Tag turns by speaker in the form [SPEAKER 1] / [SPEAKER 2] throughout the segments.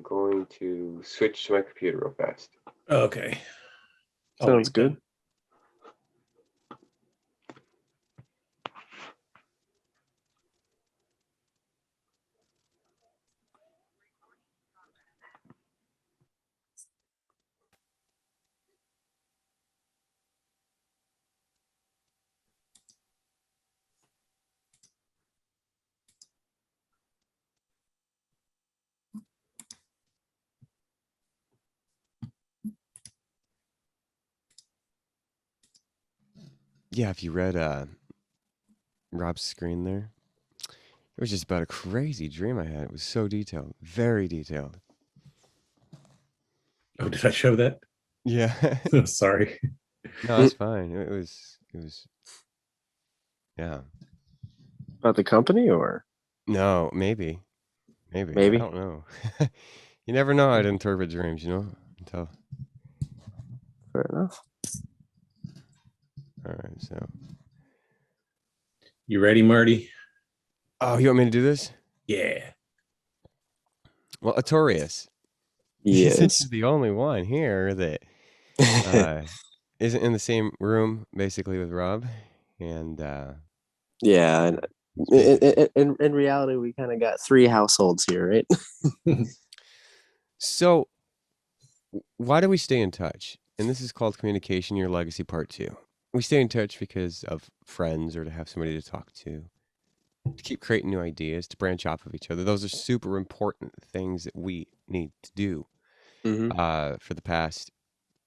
[SPEAKER 1] going to switch to my computer real fast.
[SPEAKER 2] Okay.
[SPEAKER 3] Sounds good.
[SPEAKER 4] Yeah, if you read Rob's screen there, it was just about a crazy dream I had. It was so detailed, very detailed.
[SPEAKER 2] Oh, did I show that?
[SPEAKER 4] Yeah.
[SPEAKER 2] Sorry.
[SPEAKER 4] No, it's fine. It was, yeah.
[SPEAKER 3] About the company or?
[SPEAKER 4] No, maybe. I
[SPEAKER 3] Maybe.
[SPEAKER 4] don't know. You never know how to interpret dreams, until.
[SPEAKER 3] Fair enough.
[SPEAKER 4] All right, so.
[SPEAKER 2] You ready, Marty?
[SPEAKER 4] Oh, you want me to do this?
[SPEAKER 2] Yeah.
[SPEAKER 4] Well, Artorias.
[SPEAKER 3] Yes.
[SPEAKER 4] Since you're the only one here that isn't in the same room, basically, with Rob, and
[SPEAKER 3] yeah. In reality, we kind of got 3 households here, right?
[SPEAKER 4] So, why do we stay in touch? And this is called Communication, Your Legacy Part 2. We stay in touch because of friends or to have somebody to talk to keep creating new ideas, to branch off of each other. Those are super important things that we need to do. For the past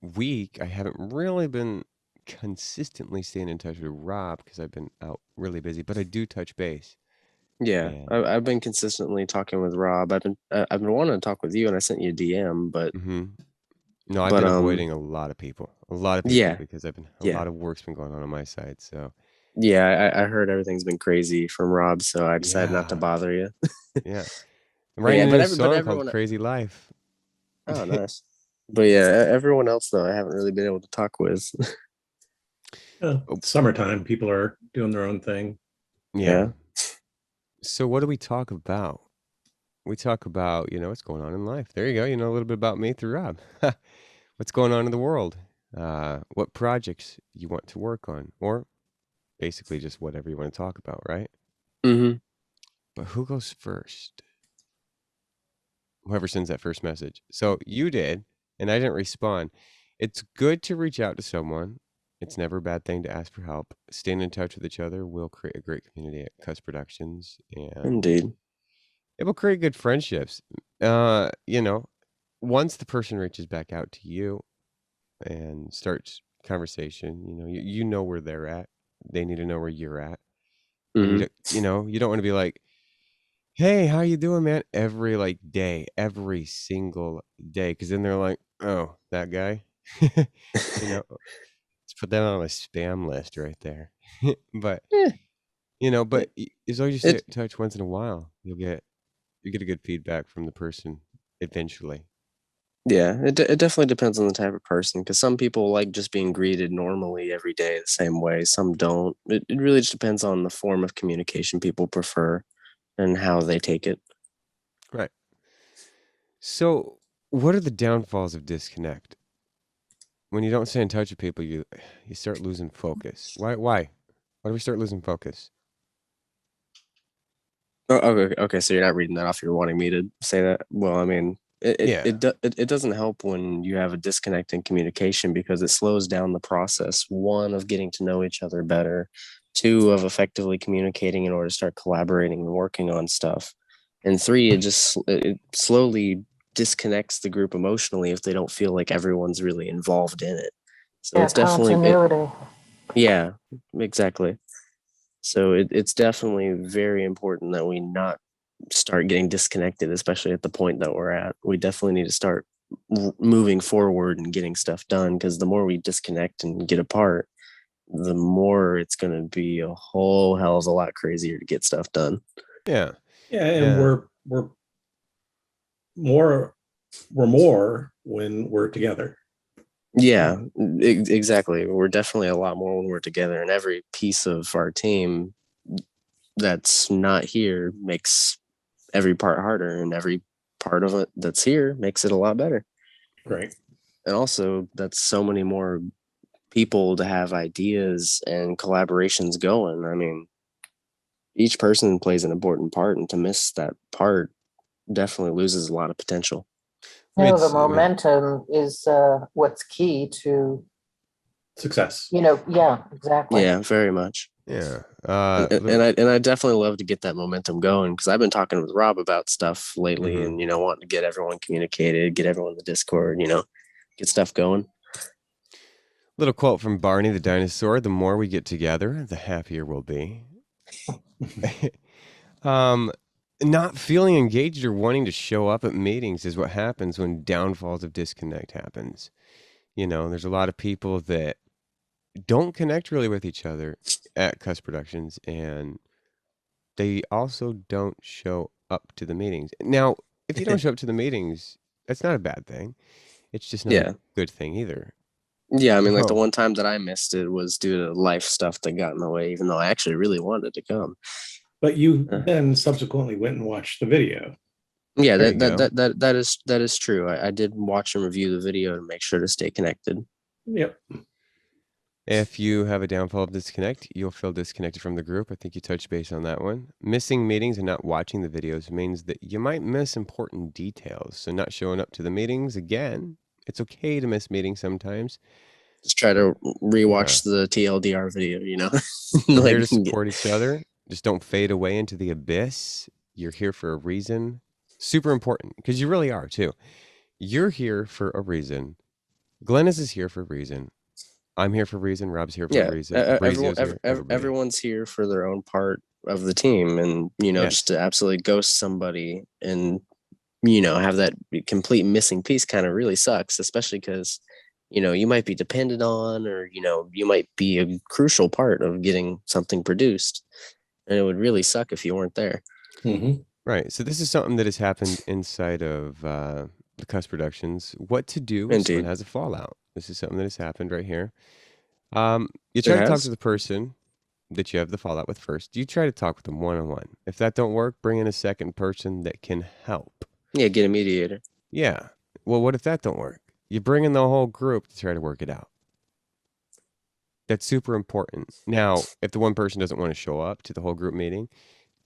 [SPEAKER 4] week, I haven't really been consistently staying in touch with Rob because I've been out really busy, but I do touch base.
[SPEAKER 3] Yeah,
[SPEAKER 4] And
[SPEAKER 3] I've been consistently talking with Rob. I've been wanting to talk with you, and I sent you a DM, but
[SPEAKER 4] no, I've been avoiding a lot of people,
[SPEAKER 3] Yeah.
[SPEAKER 4] because I've been a
[SPEAKER 3] Yeah.
[SPEAKER 4] lot of work's been going on my side. So
[SPEAKER 3] yeah, I heard everything's been crazy from Rob, so I decided not to
[SPEAKER 4] Yeah.
[SPEAKER 3] bother you.
[SPEAKER 4] yeah, I'm writing
[SPEAKER 3] yeah,
[SPEAKER 4] a
[SPEAKER 3] but
[SPEAKER 4] new
[SPEAKER 3] every- but
[SPEAKER 4] song
[SPEAKER 3] everyone-
[SPEAKER 4] called "Crazy Life."
[SPEAKER 3] Oh, nice. But yeah, everyone else though, I haven't really been able to talk with.
[SPEAKER 2] Summertime, people are doing their own thing.
[SPEAKER 3] Yeah.
[SPEAKER 4] So what do we talk about? We talk about, what's going on in life. There you go. You know a little bit about me through Rob. What's going on in the world? What projects you want to work on, or basically just whatever you want to talk about, right?
[SPEAKER 3] Mm-hmm.
[SPEAKER 4] But who goes first? Whoever sends that first message. So you did, and I didn't respond. It's good to reach out to someone. It's never a bad thing to ask for help. Staying in touch with each other will create a great community at Cusp Productions, and
[SPEAKER 3] Indeed.
[SPEAKER 4] it will create good friendships. Once the person reaches back out to you and starts conversation, you know where they're at. They need to know where you're at. And you don't want to be like, "Hey, how you doing, man?" Every every single day, because then they're like, "Oh, that guy." Let's put that on a spam list right there. But as long as you stay in touch once in a while, you get a good feedback from the person eventually.
[SPEAKER 3] Yeah, it definitely depends on the type of person, because some people like just being greeted normally every day the same way. Some don't. It really just depends on the form of communication people prefer and how they take it.
[SPEAKER 4] Right. So, what are the downfalls of disconnect? When you don't stay in touch with people, you start losing focus. Why do we start losing focus?
[SPEAKER 3] Oh, okay. So you're not reading that off. You're wanting me to say that. Well, I mean, it doesn't help when you have a disconnect in communication, because it slows down the process. 1, of getting to know each other better. 2, of effectively communicating in order to start collaborating and working on stuff. And 3, it slowly disconnects the group emotionally if they don't feel like everyone's really involved in it. So it's definitely yeah, exactly. So it's definitely very important that we not start getting disconnected, especially at the point that we're at. We definitely need to start moving forward and getting stuff done, because the more we disconnect and get apart, the more it's going to be a whole hell of a lot crazier to get stuff done.
[SPEAKER 4] Yeah.
[SPEAKER 2] And we're more when we're together.
[SPEAKER 3] Yeah, exactly. We're definitely a lot more when we're together, and every piece of our team that's not here makes every part harder, and every part of it that's here makes it a lot better.
[SPEAKER 2] Right.
[SPEAKER 3] And also, that's so many more people to have ideas and collaborations going. I mean, each person plays an important part, and to miss that part definitely loses a lot of potential.
[SPEAKER 5] The
[SPEAKER 4] I mean,
[SPEAKER 5] momentum is what's key to,
[SPEAKER 2] Success.
[SPEAKER 5] yeah, exactly.
[SPEAKER 3] Yeah, very much.
[SPEAKER 4] yeah.
[SPEAKER 3] And I definitely love to get that momentum going, because I've been talking with Rob about stuff lately,
[SPEAKER 4] Mhm.
[SPEAKER 3] and wanting to get everyone communicated, get everyone in the Discord, get stuff going.
[SPEAKER 4] Little quote from Barney the dinosaur: "The more we get together, the happier we'll be." Not feeling engaged or wanting to show up at meetings is what happens when downfalls of disconnect happens. There's a lot of people that don't connect really with each other at Cusp Productions, and they also don't show up to the meetings. Now, if you don't show up to the meetings, that's not a bad thing. It's just not
[SPEAKER 3] Yeah.
[SPEAKER 4] a good thing either.
[SPEAKER 3] Yeah, I mean, like the
[SPEAKER 4] Oh.
[SPEAKER 3] one time that I missed it was due to life stuff that got in the way, even though I actually really wanted to come.
[SPEAKER 2] But you then subsequently went and watched the video.
[SPEAKER 3] Yeah,
[SPEAKER 4] There you go.
[SPEAKER 3] that is true. I did watch and review the video to make sure to stay connected.
[SPEAKER 2] Yep.
[SPEAKER 4] If you have a downfall of disconnect, you'll feel disconnected from the group. I think you touched base on that one. Missing meetings and not watching the videos means that you might miss important details. So not showing up to the meetings, again, it's okay to miss meetings sometimes.
[SPEAKER 3] Just try to rewatch the TLDR video,
[SPEAKER 4] We're
[SPEAKER 3] Like,
[SPEAKER 4] here to support each other. Just don't fade away into the abyss. You're here for a reason. Super important, because you really are too. You're here for a reason. Glennis is here for a reason. I'm here for a reason. Rob's here for a reason.
[SPEAKER 3] Everyone's here for their own part of the team, and just to absolutely ghost somebody and have that complete missing piece kind of really sucks, especially because you might be dependent on, or you might be a crucial part of getting something produced, and it would really suck if you weren't there.
[SPEAKER 2] Mm-hmm.
[SPEAKER 4] Right. So this is something that has happened inside of the Cusp Productions. What to do if someone has a fallout? This is something that has happened right here. You try to talk to the person that you have the fallout with first. You try to talk with them one-on-one. If that don't work, bring in a second person that can help.
[SPEAKER 3] Yeah, get a mediator.
[SPEAKER 4] Yeah. Well, what if that don't work? You bring in the whole group to try to work it out. That's super important. Now, if the one person doesn't want to show up to the whole group meeting,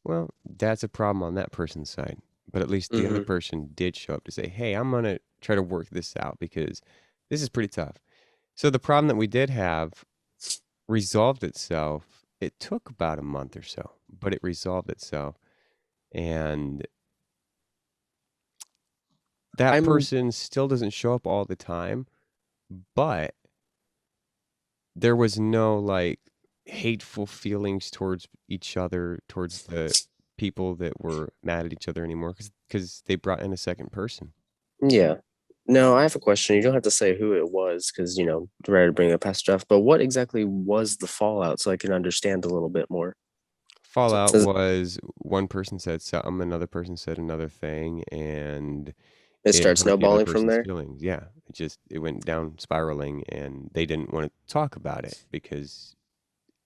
[SPEAKER 4] well, that's a problem on that person's side. But at least the other person did show up to say, hey, I'm going to try to work this out because this is pretty tough. So the problem that we did have resolved itself. It took about a month or so, but it resolved itself. And that person still doesn't show up all the time, but there was no like hateful feelings towards each other, towards the people that were mad at each other anymore, because they brought in a second person.
[SPEAKER 3] Yeah. Now, I have a question. You don't have to say who it was because, ready to bring up past stuff, but what exactly was the fallout so I can understand a little bit more?
[SPEAKER 4] Fallout was one person said something, another person said another thing, and
[SPEAKER 3] it starts
[SPEAKER 4] hurt the other
[SPEAKER 3] snowballing from
[SPEAKER 4] person's
[SPEAKER 3] there?
[SPEAKER 4] feelings. Yeah, it went down spiraling, and they didn't want to talk about it because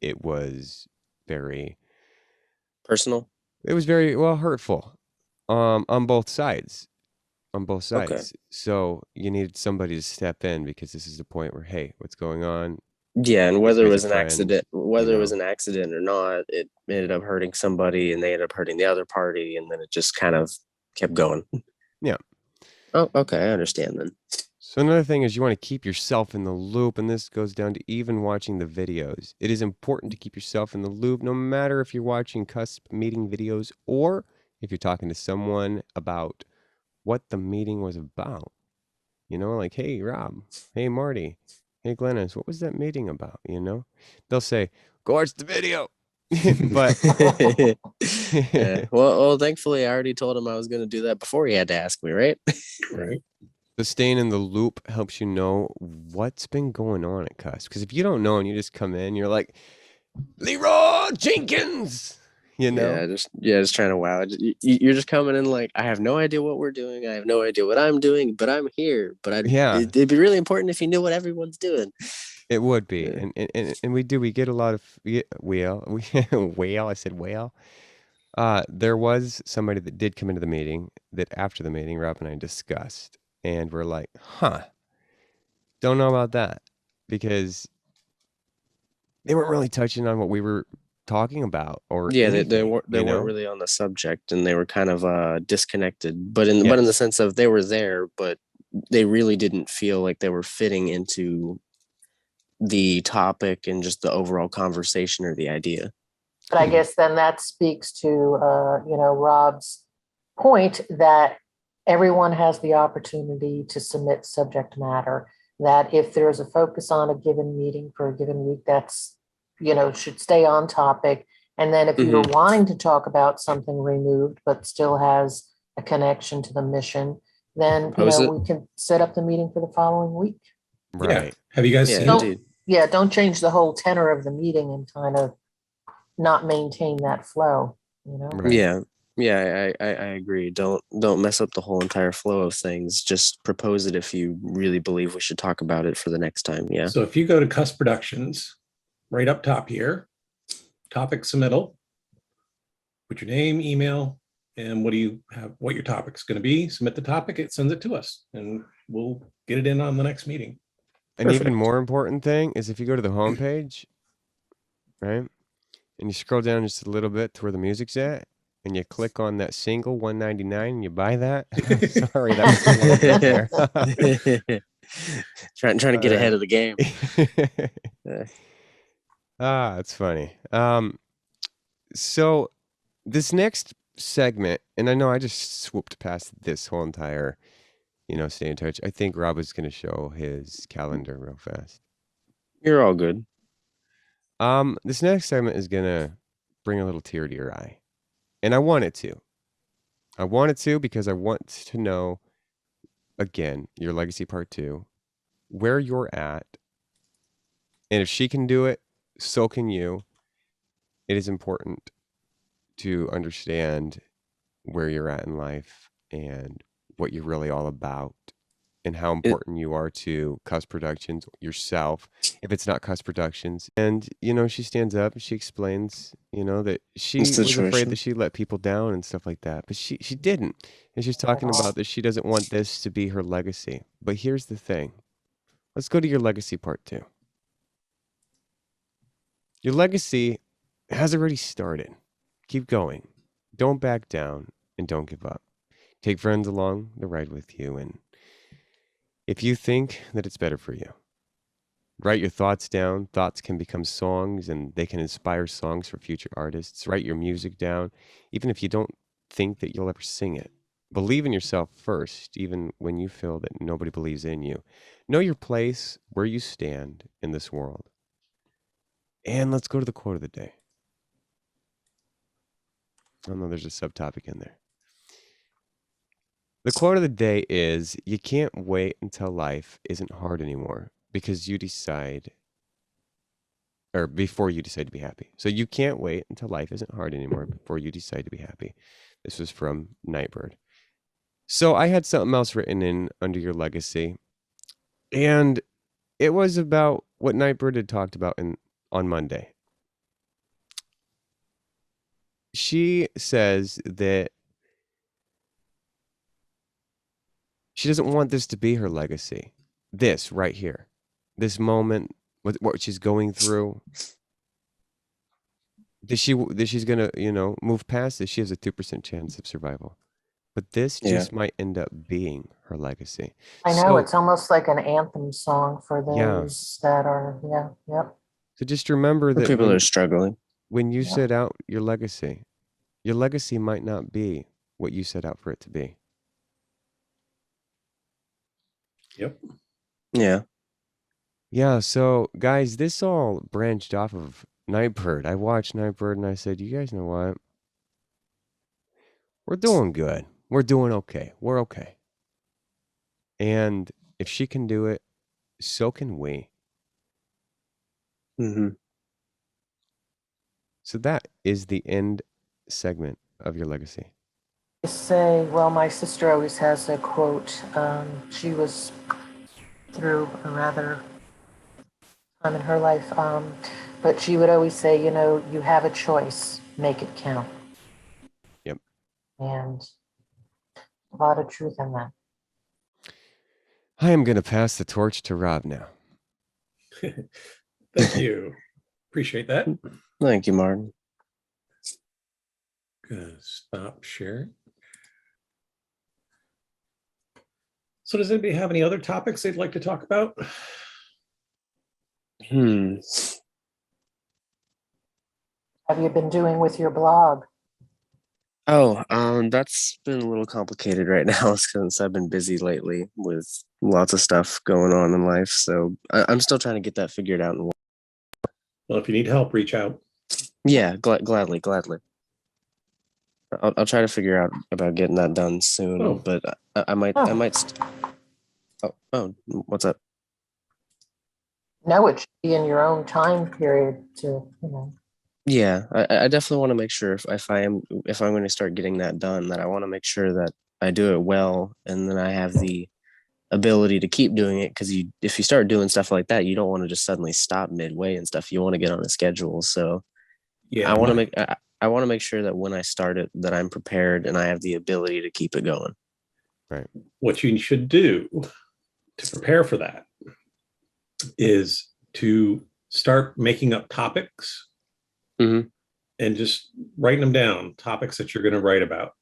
[SPEAKER 4] it was very
[SPEAKER 3] personal.
[SPEAKER 4] It was very hurtful, on both sides.
[SPEAKER 3] Okay.
[SPEAKER 4] So you needed somebody to step in because this is the point where, hey, what's going on?
[SPEAKER 3] Yeah, and whether it was an
[SPEAKER 4] friends,
[SPEAKER 3] accident, it was an accident or not, it ended up hurting somebody, and they ended up hurting the other party, and then it just kind of kept going.
[SPEAKER 4] Yeah.
[SPEAKER 3] Oh, okay, I understand then.
[SPEAKER 4] So another thing is you want to keep yourself in the loop, and this goes down to even watching the videos. It is important to keep yourself in the loop, no matter if you're watching Cusp meeting videos or if you're talking to someone about what the meeting was about. Like, hey, Rob, hey, Marty, hey, Glennis, what was that meeting about? They'll say, go watch the video. But
[SPEAKER 3] yeah. Well, thankfully, I already told him I was going to do that before he had to ask me, right?
[SPEAKER 2] Right.
[SPEAKER 4] The staying in the loop helps you know what's been going on at Cusp. Because if you don't know and you just come in, you're like, Leroy Jenkins.
[SPEAKER 3] Just trying to wow. You're just coming in like, I have no idea what we're doing. I have no idea what I'm doing, but I'm here. But it'd be really important if you knew what everyone's doing.
[SPEAKER 4] It would be, and we get a lot of whale. I said whale. There was somebody that did come into the meeting that after the meeting, Rob and I discussed, and we're like, huh, don't know about that, because they weren't really touching on what we were talking about or
[SPEAKER 3] Yeah,
[SPEAKER 4] anything,
[SPEAKER 3] they
[SPEAKER 4] you know?
[SPEAKER 3] weren't really on the subject, and they were kind of disconnected. But in the
[SPEAKER 4] Yes.
[SPEAKER 3] sense of they were there, but they really didn't feel like they were fitting into the topic and just the overall conversation or the idea.
[SPEAKER 5] But I guess then that speaks to, Rob's point that everyone has the opportunity to submit subject matter, that if there's a focus on a given meeting for a given week, that's, should stay on topic. And then if you're wanting to talk about something removed, but still has a connection to the mission, then, we can set up the meeting for the following week.
[SPEAKER 2] Yeah.
[SPEAKER 4] Right.
[SPEAKER 2] Have you guys
[SPEAKER 3] Yeah,
[SPEAKER 2] seen
[SPEAKER 3] indeed.
[SPEAKER 2] it?
[SPEAKER 5] Don't change the whole tenor of the meeting and kind of not maintain that flow,
[SPEAKER 4] Right.
[SPEAKER 3] Yeah. Yeah, I agree. Don't mess up the whole entire flow of things. Just propose it if you really believe we should talk about it for the next time. Yeah.
[SPEAKER 2] So if you go to Cusp Productions, right up top here, topic submittal, put your name, email, and what your topic's going to be. Submit the topic, it sends it to us, and we'll get it in on the next meeting.
[SPEAKER 4] An even more important thing is if you go to the homepage, right, and you scroll down just a little bit to where the music's at, and you click on that single 199 and you buy that. Sorry, that was there.
[SPEAKER 3] trying to get ahead of the game.
[SPEAKER 4] It's funny. So this next segment, and I know I just swooped past this whole entire, stay in touch. I think Rob is going to show his calendar real fast.
[SPEAKER 3] You're all good.
[SPEAKER 4] This next segment is going to bring a little tear to your eye. And I want it to. I want it to because I want to know, again, your legacy part 2, where you're at. And if she can do it, so can you. It is important to understand where you're at in life and what you're really all about and how important you are to Cusp Productions yourself, if it's not Cusp Productions. And, she stands up and she explains, that she was afraid that she let people down and stuff like that. But she didn't. And she's talking about that she doesn't want this to be her legacy. But here's the thing. Let's go to your legacy part 2. Your legacy has already started. Keep going. Don't back down and don't give up. Take friends along the ride with you, and if you think that it's better for you, write your thoughts down. Thoughts can become songs, and they can inspire songs for future artists. Write your music down, even if you don't think that you'll ever sing it. Believe in yourself first, even when you feel that nobody believes in you. Know your place, where you stand in this world. And let's go to the quote of the day. I know there's a subtopic in there. The quote of the day is, you can't wait until life isn't hard anymore because you decide, or before you decide to be happy. So you can't wait until life isn't hard anymore before you decide to be happy. This was from Nightbird. So I had something else written in under your legacy, and it was about what Nightbird had talked about on Monday. She says that she doesn't want this to be her legacy. This right here, this moment, with what she's going through. That she's gonna, move past this. She has a 2% chance of survival. But this just might end up being her legacy.
[SPEAKER 5] I know, it's almost like an anthem song for
[SPEAKER 4] Yeah.
[SPEAKER 5] those that are, yep.
[SPEAKER 4] So just remember
[SPEAKER 3] For
[SPEAKER 4] that
[SPEAKER 3] people that are struggling.
[SPEAKER 4] when you set out your legacy might not be what you set out for it to be.
[SPEAKER 2] Yep.
[SPEAKER 3] Yeah.
[SPEAKER 4] Yeah, so guys, this all branched off of Nightbird. I watched Nightbird and I said, you guys know what? We're doing good. We're doing okay. We're okay. And if she can do it, so can we.
[SPEAKER 3] Mm-hmm.
[SPEAKER 4] So that is the end segment of your legacy.
[SPEAKER 5] I say, well, my sister always has a quote. She was through a rather time in her life, but she would always say, you have a choice, make it count. And a lot of truth in that.
[SPEAKER 4] I am going to pass the torch to Rob now.
[SPEAKER 2] Thank you. Appreciate that.
[SPEAKER 3] Thank you, Martin.
[SPEAKER 2] Gonna stop sharing. So does anybody have any other topics they'd like to talk about? Have
[SPEAKER 5] you been doing with your blog?
[SPEAKER 3] Oh, that's been a little complicated right now since I've been busy lately with lots of stuff going on in life. So I'm still trying to get that figured out.
[SPEAKER 2] Well, if you need help, reach out.
[SPEAKER 3] Yeah, gladly. I'll try to figure out about getting that done soon, but I might. Oh, what's up?
[SPEAKER 5] No, it should be in your own time period to,
[SPEAKER 3] Yeah, I definitely want to make sure if I'm going to start getting that done, that I want to make sure that I do it well, and then I have the ability to keep doing it. Because if you start doing stuff like that, you don't want to just suddenly stop midway and stuff. You want to get on a schedule. So yeah, I want to make sure that when I start it, that I'm prepared and I have the ability to keep it going.
[SPEAKER 4] Right.
[SPEAKER 2] What you should do to prepare for that is to start making up topics.
[SPEAKER 3] Mm-hmm.
[SPEAKER 2] And just writing them down, topics that you're going to write about.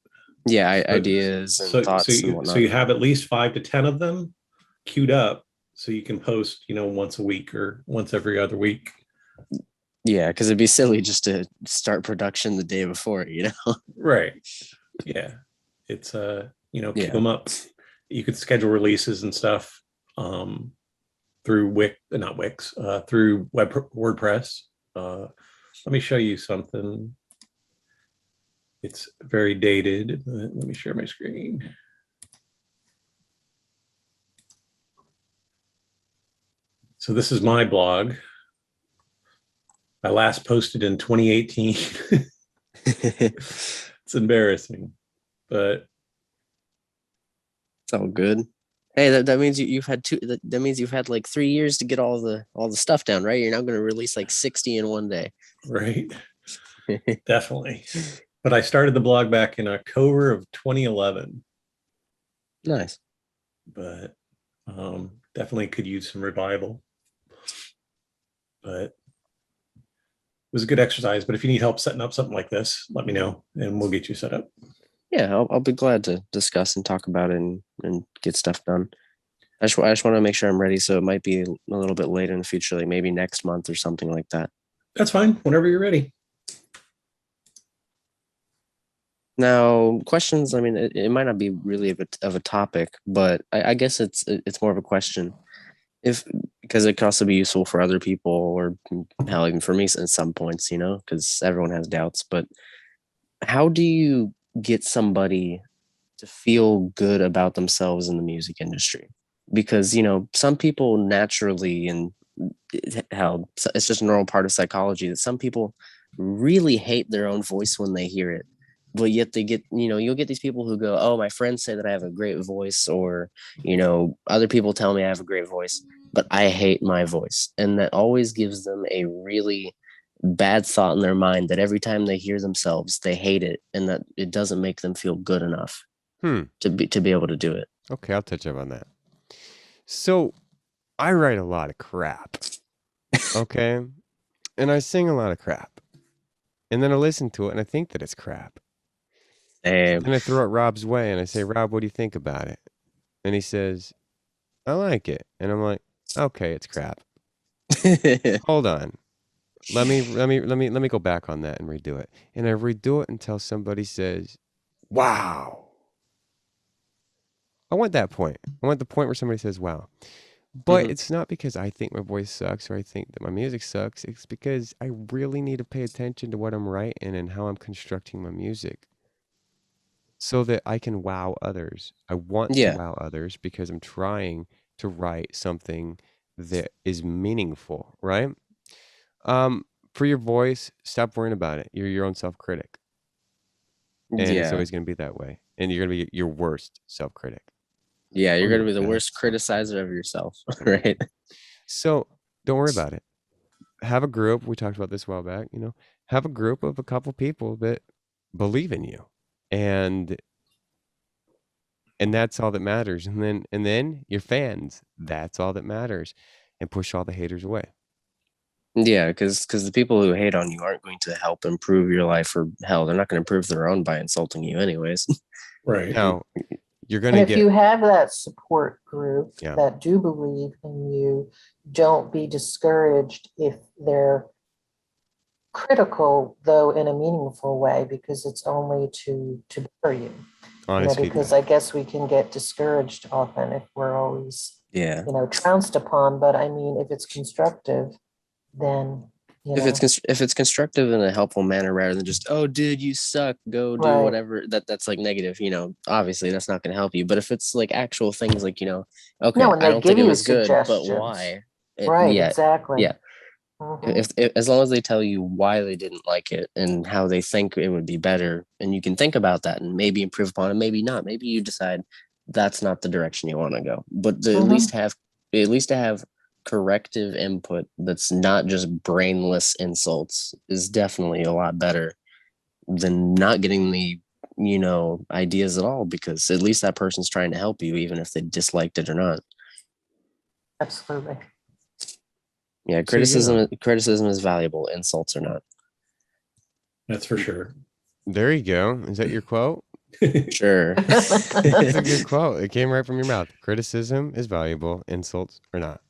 [SPEAKER 3] Yeah, ideas and thoughts and whatnot.
[SPEAKER 2] So you have at least 5 to 10 of them queued up, so you can post, once a week or once every other week.
[SPEAKER 3] Yeah, because it'd be silly just to start production the day before,
[SPEAKER 2] Right. Yeah. It's keep them up. You could schedule releases and stuff through through WordPress. Let me show you something. It's very dated. Let me share my screen. So this is my blog. I last posted in 2018. It's embarrassing, but
[SPEAKER 3] it's all good. Hey, that means you've had that means you've had like 3 years to get all the stuff down, right? You're now going to release like 60 in one day.
[SPEAKER 2] Right. Definitely. But I started the blog back in October of 2011.
[SPEAKER 3] Nice.
[SPEAKER 2] But definitely could use some revival. But it was a good exercise. But if you need help setting up something like this, let me know and we'll get you set up.
[SPEAKER 3] Yeah, I'll be glad to discuss and talk about it and get stuff done. I just want to make sure I'm ready, so it might be a little bit later in the future, like maybe next month or something like that.
[SPEAKER 2] That's fine. Whenever you're ready.
[SPEAKER 3] Now, questions. I mean, it might not be really of a topic, but I guess it's more of a question. Because it can also be useful for other people, or hell, even for me at some points, because everyone has doubts. But how do you get somebody to feel good about themselves in the music industry? Because some people naturally, and hell, it's just a normal part of psychology, that some people really hate their own voice when they hear it, but yet they get, you'll get these people who go, oh, my friends say that I have a great voice, or other people tell me I have a great voice, but I hate my voice. And that always gives them a really bad thought in their mind, that every time they hear themselves, they hate it, and that it doesn't make them feel good enough to be able to do it.
[SPEAKER 4] Okay, I'll touch up on that. So I write a lot of crap. Okay. And I sing a lot of crap. And then I listen to it and I think that it's crap. And I throw it Rob's way and I say, Rob, what do you think about it? And he says, I like it. And I'm like, okay, it's crap. Hold on. Let me go back on that and redo it. And I redo it until somebody says, wow. I want that point. I want the point where somebody says, wow. But it's not because I think my voice sucks or I think that my music sucks. It's because I really need to pay attention to what I'm writing and how I'm constructing my music so that I can wow others. I want to wow others because I'm trying to write something that is meaningful, right? For your voice, stop worrying about it. You're your own self-critic. And it's always going to be that way. And you're going to be your worst self-critic.
[SPEAKER 3] Yeah, you're going to be the worst criticizer of yourself, right?
[SPEAKER 4] So don't worry about it. Have a group. We talked about this a while back. Have a group of a couple people that believe in you and that's all that matters. And then your fans, that's all that matters, and push all the haters away.
[SPEAKER 3] Yeah, because the people who hate on you aren't going to help improve your life, or hell, they're not going to improve their own by insulting you anyways.
[SPEAKER 2] Right.
[SPEAKER 4] Now you're
[SPEAKER 5] And
[SPEAKER 4] gonna
[SPEAKER 5] if
[SPEAKER 4] get
[SPEAKER 5] you have that support group
[SPEAKER 4] Yeah.
[SPEAKER 5] that do believe in you, don't be discouraged if they're critical, though in a meaningful way, because it's only to better you.
[SPEAKER 4] honest
[SPEAKER 5] Because
[SPEAKER 4] feedback.
[SPEAKER 5] I guess we can get discouraged often if we're always,
[SPEAKER 3] Yeah.
[SPEAKER 5] trounced upon. But I mean, if it's constructive, then,
[SPEAKER 3] If it's constructive in a helpful manner rather than just, oh dude, you suck, go do
[SPEAKER 5] Right.
[SPEAKER 3] whatever, that's like negative, obviously that's not going to help you. But if it's like actual things like, okay,
[SPEAKER 5] No, and
[SPEAKER 3] I
[SPEAKER 5] they
[SPEAKER 3] don't
[SPEAKER 5] give
[SPEAKER 3] think it
[SPEAKER 5] you
[SPEAKER 3] was good, but
[SPEAKER 5] suggestions.
[SPEAKER 3] why?
[SPEAKER 5] Right,
[SPEAKER 3] Yeah,
[SPEAKER 5] exactly.
[SPEAKER 3] yeah.
[SPEAKER 5] Mhm.
[SPEAKER 3] If as long as they tell you why they didn't like it and how they think it would be better, and you can think about that and maybe improve upon it, maybe not, maybe you decide that's not the direction you want to go, but to at least to have corrective input that's not just brainless insults is definitely a lot better than not getting the ideas at all, because at least that person's trying to help you even if they disliked it or not.
[SPEAKER 5] Absolutely.
[SPEAKER 3] Yeah, criticism is valuable, insults are not.
[SPEAKER 2] That's for sure.
[SPEAKER 4] There you go. Is that your quote?
[SPEAKER 3] Sure.
[SPEAKER 4] That's a good quote. It came right from your mouth. Criticism is valuable, insults are not.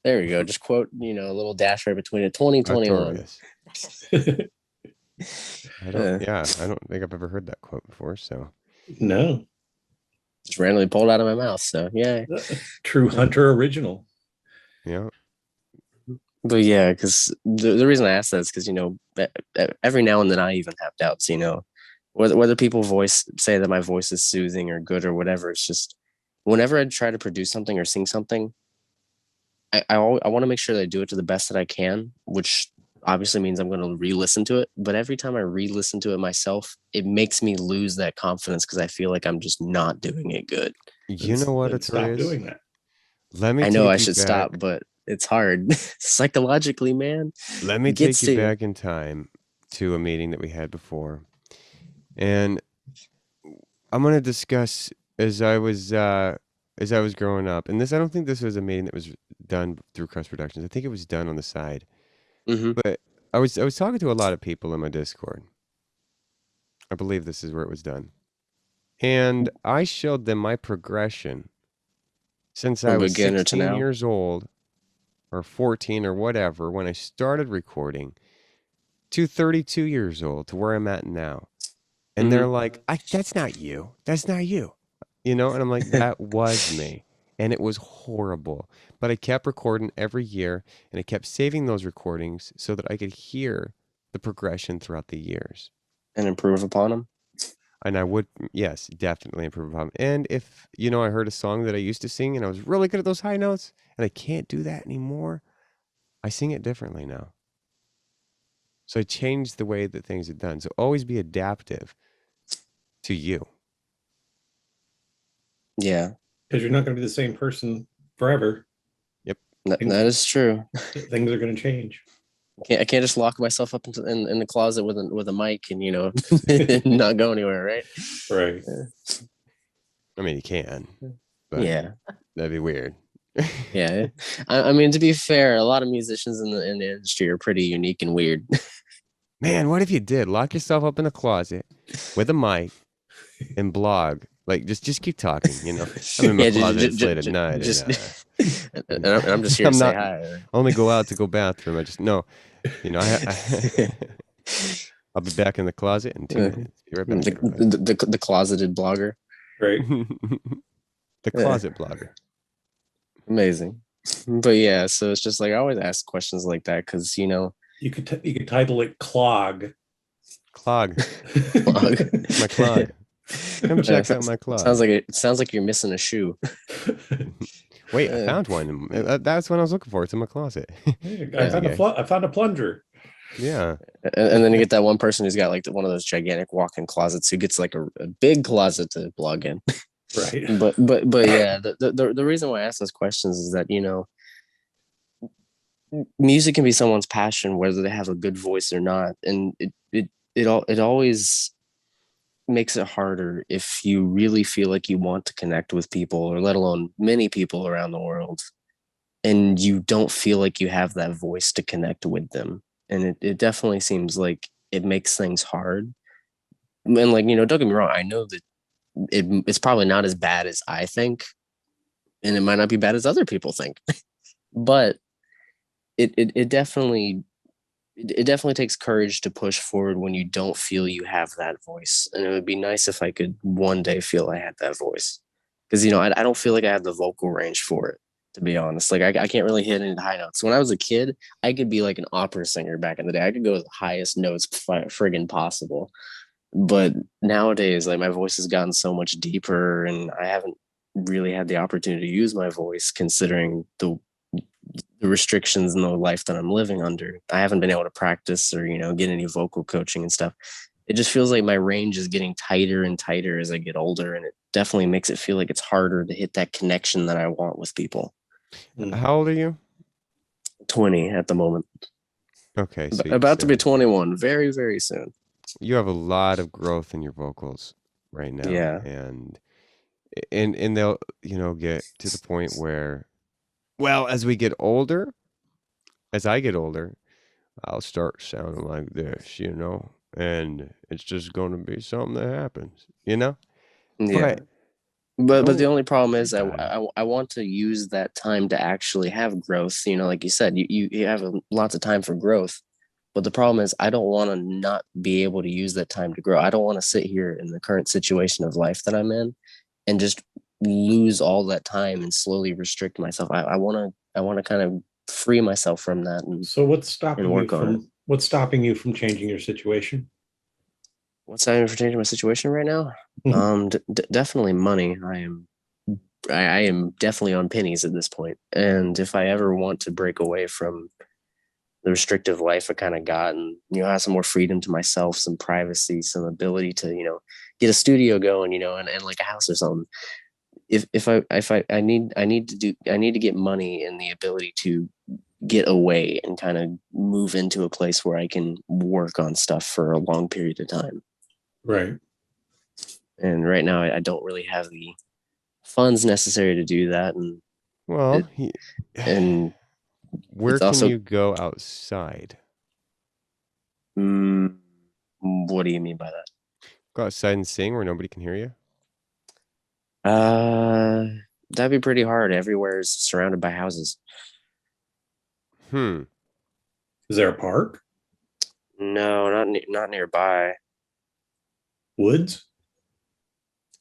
[SPEAKER 3] There we go. Just quote, a little dash right between it. 2021.
[SPEAKER 4] I don't think I've ever heard that quote before. So
[SPEAKER 2] No.
[SPEAKER 3] Just randomly pulled out of my mouth. So yeah.
[SPEAKER 2] True Hunter original.
[SPEAKER 4] yeah.
[SPEAKER 3] But yeah, because the reason I asked that is because, every now and then I even have doubts, whether people say that my voice is soothing or good or whatever. It's just whenever I try to produce something or sing something, I want to make sure that I do it to the best that I can, which obviously means I'm going to re-listen to it. But every time I re-listen to it myself, it makes me lose that confidence because I feel like I'm just not doing it good.
[SPEAKER 4] You know what it's
[SPEAKER 2] Stop doing that.
[SPEAKER 4] Let me
[SPEAKER 3] I know I
[SPEAKER 4] take you
[SPEAKER 3] should
[SPEAKER 4] back.
[SPEAKER 3] stop, but it's hard psychologically, man.
[SPEAKER 4] Let me take you back in time to a meeting that we had before. And I'm going to discuss as I was growing up. And I don't think this was a meeting that was done through Cusp Productions. I think it was done on the side.
[SPEAKER 3] Mm-hmm.
[SPEAKER 4] But I was talking to a lot of people in my Discord. I believe this is where it was done. And I showed them my progression since I was 16 years old or 14 or whatever when I started recording to 32 years old to where I'm at now. And they're like, that's not you. That's not you. And I'm like, that was me. And it was horrible. But I kept recording every year and I kept saving those recordings so that I could hear the progression throughout the years.
[SPEAKER 3] And improve upon them.
[SPEAKER 4] And I would, yes, definitely improve upon them. And if, I heard a song that I used to sing and I was really good at those high notes and I can't do that anymore, I sing it differently now. So I changed the way that things are done. So always be adaptive to you.
[SPEAKER 3] Yeah.
[SPEAKER 2] Because you're not going to be the same person forever.
[SPEAKER 4] Yep.
[SPEAKER 3] That is true.
[SPEAKER 2] Things are going to change.
[SPEAKER 3] I can't just lock myself up in the closet with a mic and not go anywhere, right?
[SPEAKER 2] Right.
[SPEAKER 4] I mean, you can, but
[SPEAKER 3] yeah,
[SPEAKER 4] that'd be weird.
[SPEAKER 3] Yeah, I mean, to be fair, a lot of musicians in the industry are pretty unique and weird.
[SPEAKER 4] Man, what if you did lock yourself up in a closet with a mic and blog? Like, just keep talking. I'm in my closet late at night,
[SPEAKER 3] and I'm just here to say hi.
[SPEAKER 4] Only go out to go bathroom. I'll be back in the closet in 2 minutes. Be right back.
[SPEAKER 3] The closeted blogger,
[SPEAKER 2] right?
[SPEAKER 4] The closet blogger.
[SPEAKER 3] Amazing, but yeah. So it's just like I always ask questions like that because
[SPEAKER 2] you could title it clog.
[SPEAKER 4] Clog. My clog. Come check out my clog.
[SPEAKER 3] Sounds like you're missing a shoe.
[SPEAKER 4] Wait, I found one. That's what I was looking for. It's in my closet.
[SPEAKER 2] I found a plunger.
[SPEAKER 4] Yeah.
[SPEAKER 3] And then you get that one person who's got like one of those gigantic walk-in closets who gets like a big closet to blog in.
[SPEAKER 2] Right.
[SPEAKER 3] But yeah, the reason why I ask those questions is that, music can be someone's passion, whether they have a good voice or not. And it always makes it harder if you really feel like you want to connect with people, or let alone many people around the world, and you don't feel like you have that voice to connect with them. And it definitely seems like it makes things hard. And like, don't get me wrong, I know that it's probably not as bad as I think, and it might not be bad as other people think. But it definitely takes courage to push forward when you don't feel you have that voice. And it would be nice if I could one day feel I had that voice, because I don't feel like I have the vocal range for it, to be honest. Like I can't really hit any high notes. When I was a kid, I could be like an opera singer back in the day. I could go the highest notes friggin' possible. But nowadays, like, my voice has gotten so much deeper, and I haven't really had the opportunity to use my voice, considering the restrictions in the life that I'm living under. I haven't been able to practice or, get any vocal coaching and stuff. It just feels like my range is getting tighter and tighter as I get older. And it definitely makes it feel like it's harder to hit that connection that I want with people.
[SPEAKER 4] How old are you?
[SPEAKER 3] 20 at the moment.
[SPEAKER 4] Okay. So
[SPEAKER 3] about to be 21 very, very soon.
[SPEAKER 4] You have a lot of growth in your vocals right now.
[SPEAKER 3] Yeah.
[SPEAKER 4] And they'll, get to the point where, well, as I get older, I'll start sounding like this, and it's just going to be something that happens,
[SPEAKER 3] Yeah.
[SPEAKER 4] But
[SPEAKER 3] But the only problem is
[SPEAKER 4] time.
[SPEAKER 3] I want to use that time to actually have growth. Like you said, you have lots of time for growth. But the problem is I don't want to not be able to use that time to grow. I don't want to sit here in the current situation of life that I'm in and just lose all that time and slowly restrict myself. I want to kind of free myself from that. And
[SPEAKER 2] So what's stopping
[SPEAKER 3] work
[SPEAKER 2] you
[SPEAKER 3] on
[SPEAKER 2] from what's stopping you from changing your situation?
[SPEAKER 3] what's stopping me from changing my situation right now? Definitely money. I am definitely on pennies at this point. And if I ever want to break away from the restrictive life I kind of got, and have some more freedom to myself, some privacy, some ability to get a studio going, and like a house or something. If I need to get money and the ability to get away and kind of move into a place where I can work on stuff for a long period of time.
[SPEAKER 2] Right.
[SPEAKER 3] And right now I don't really have the funds necessary to do that. And
[SPEAKER 4] where can you go outside?
[SPEAKER 3] What do you mean by that?
[SPEAKER 4] Go outside and sing where nobody can hear you?
[SPEAKER 3] That'd be pretty hard. Everywhere is surrounded by houses.
[SPEAKER 2] Is there a park?
[SPEAKER 3] No, not nearby.
[SPEAKER 2] Woods?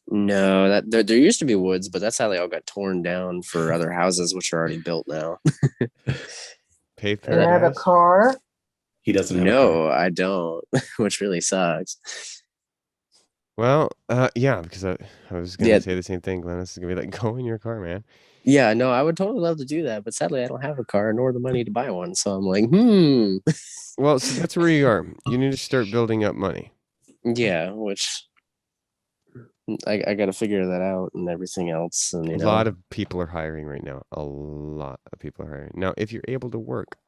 [SPEAKER 3] No, that there used to be woods, but that's how they all got torn down for other houses, which are already built now.
[SPEAKER 4] Pay for
[SPEAKER 5] Do you have a car?
[SPEAKER 2] He doesn't have a
[SPEAKER 3] No,
[SPEAKER 2] car.
[SPEAKER 3] I don't, which really sucks.
[SPEAKER 4] Well, yeah, because I was gonna say the same thing. Glennis is gonna be like, go in your car, man.
[SPEAKER 3] Yeah, no, I would totally love to do that, but sadly I don't have a car nor the money to buy one. So I'm like,
[SPEAKER 4] Well, so that's where you are. You need to start building up money.
[SPEAKER 3] Yeah, which I got to figure that out and everything else. And
[SPEAKER 4] a lot of people are hiring right now. A lot of people are hiring. Now, if you're able to work.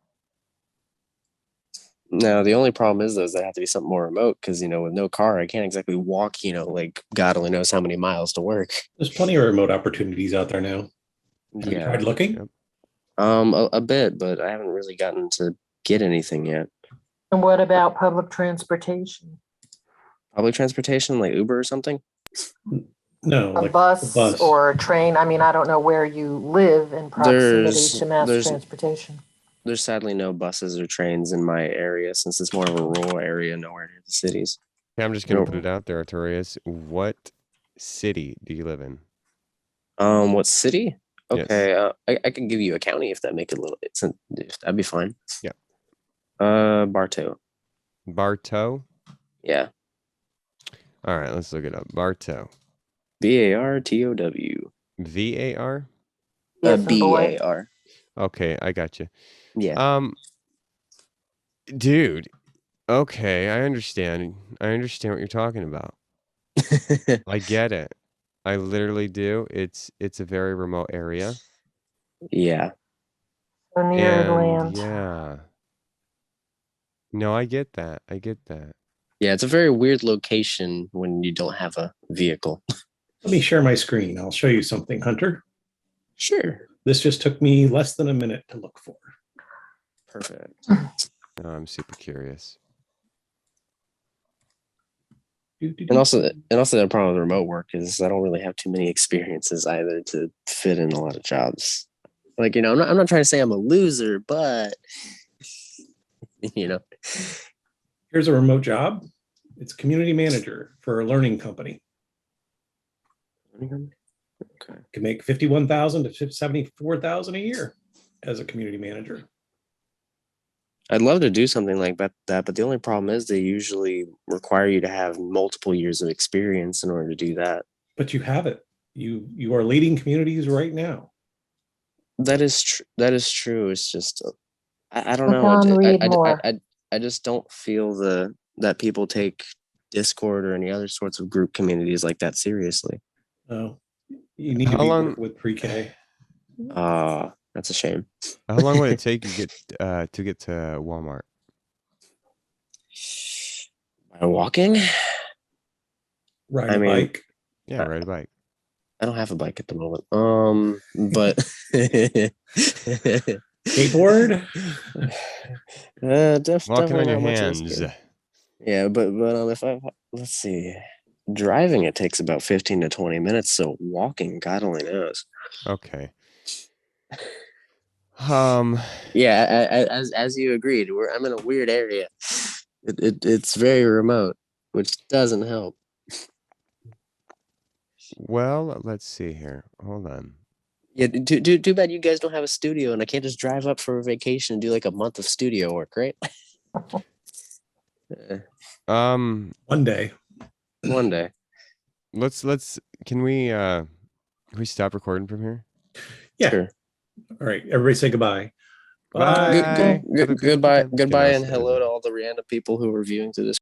[SPEAKER 3] Now, the only problem is, though, is that I have to be something more remote because, with no car, I can't exactly walk, like God only knows how many miles to work.
[SPEAKER 2] There's plenty of remote opportunities out there now. Have you tried looking?
[SPEAKER 4] Yep.
[SPEAKER 3] A bit, but I haven't really gotten to get anything yet.
[SPEAKER 5] And what about public transportation?
[SPEAKER 3] Public transportation, like Uber or something?
[SPEAKER 2] No,
[SPEAKER 5] a bus or a train. I mean, I don't know where you live in proximity to mass transportation.
[SPEAKER 3] There's sadly no buses or trains in my area since it's more of a rural area, nowhere near the cities.
[SPEAKER 4] Okay, I'm just going to put it out there, Artorias. What city do you live in?
[SPEAKER 3] What city? Okay,
[SPEAKER 4] yes.
[SPEAKER 3] I can give you a county if that make it a little. That'd be fine.
[SPEAKER 4] Yeah.
[SPEAKER 3] Bartow.
[SPEAKER 4] Bartow?
[SPEAKER 3] Yeah.
[SPEAKER 4] All right, let's look it up. Bartow.
[SPEAKER 3] BARTOW.
[SPEAKER 4] VAR?
[SPEAKER 3] BAR.
[SPEAKER 4] Okay, I got you.
[SPEAKER 3] Yeah.
[SPEAKER 4] Dude. Okay, I understand. I understand what you're talking about. I get it. I literally do. It's a very remote area.
[SPEAKER 3] Yeah.
[SPEAKER 5] So near Atlanta.
[SPEAKER 4] Yeah. No, I get that. I get that.
[SPEAKER 3] Yeah, it's a very weird location when you don't have a vehicle.
[SPEAKER 2] Let me share my screen. I'll show you something, Hunter.
[SPEAKER 3] Sure.
[SPEAKER 2] This just took me less than a minute to look for.
[SPEAKER 3] Perfect.
[SPEAKER 4] Oh, I'm super curious.
[SPEAKER 3] And also the problem with remote work is I don't really have too many experiences either to fit in a lot of jobs. Like, I'm not trying to say I'm a loser, but
[SPEAKER 2] Here's a remote job. It's community manager for a learning company.
[SPEAKER 3] Okay.
[SPEAKER 2] Can make 51,000 to 74,000 a year as a community manager.
[SPEAKER 3] I'd love to do something like that, but the only problem is they usually require you to have multiple years of experience in order to do that.
[SPEAKER 2] But you have it. You are leading communities right now.
[SPEAKER 3] That is true. That is true. It's just I don't
[SPEAKER 5] Click
[SPEAKER 3] know.
[SPEAKER 5] on read more.
[SPEAKER 3] I just don't feel that people take Discord or any other sorts of group communities like that seriously.
[SPEAKER 2] Oh, you need to
[SPEAKER 4] How
[SPEAKER 2] be
[SPEAKER 4] long-
[SPEAKER 2] with pre-K.
[SPEAKER 3] That's a shame.
[SPEAKER 4] How long would it take you to get to Walmart?
[SPEAKER 3] By walking?
[SPEAKER 2] Ride
[SPEAKER 3] I
[SPEAKER 2] a
[SPEAKER 3] mean-
[SPEAKER 2] bike.
[SPEAKER 4] Yeah, ride a bike.
[SPEAKER 3] I don't have a bike at the moment. But
[SPEAKER 2] Skateboard.
[SPEAKER 4] Walking
[SPEAKER 3] definitely
[SPEAKER 4] on your
[SPEAKER 3] not much of a
[SPEAKER 4] hands.
[SPEAKER 3] skill. Yeah, but if let's see, driving it takes about 15 to 20 minutes. So walking, God only knows.
[SPEAKER 4] Okay.
[SPEAKER 3] Yeah, as you agreed, I'm in a weird area. It's very remote, which doesn't help.
[SPEAKER 4] Well, let's see here. Hold on.
[SPEAKER 3] Yeah, too bad you guys don't have a studio, and I can't just drive up for a vacation and do like a month of studio work, right?
[SPEAKER 2] One day.
[SPEAKER 3] One day.
[SPEAKER 4] Can we stop recording from here?
[SPEAKER 2] Yeah.
[SPEAKER 3] Sure.
[SPEAKER 2] All right. Everybody say goodbye.
[SPEAKER 4] Bye.
[SPEAKER 3] Goodbye,
[SPEAKER 4] Have a good weekend.
[SPEAKER 3] goodbye, and
[SPEAKER 4] Good
[SPEAKER 3] hello
[SPEAKER 4] night.
[SPEAKER 3] to all the random people who are viewing through this.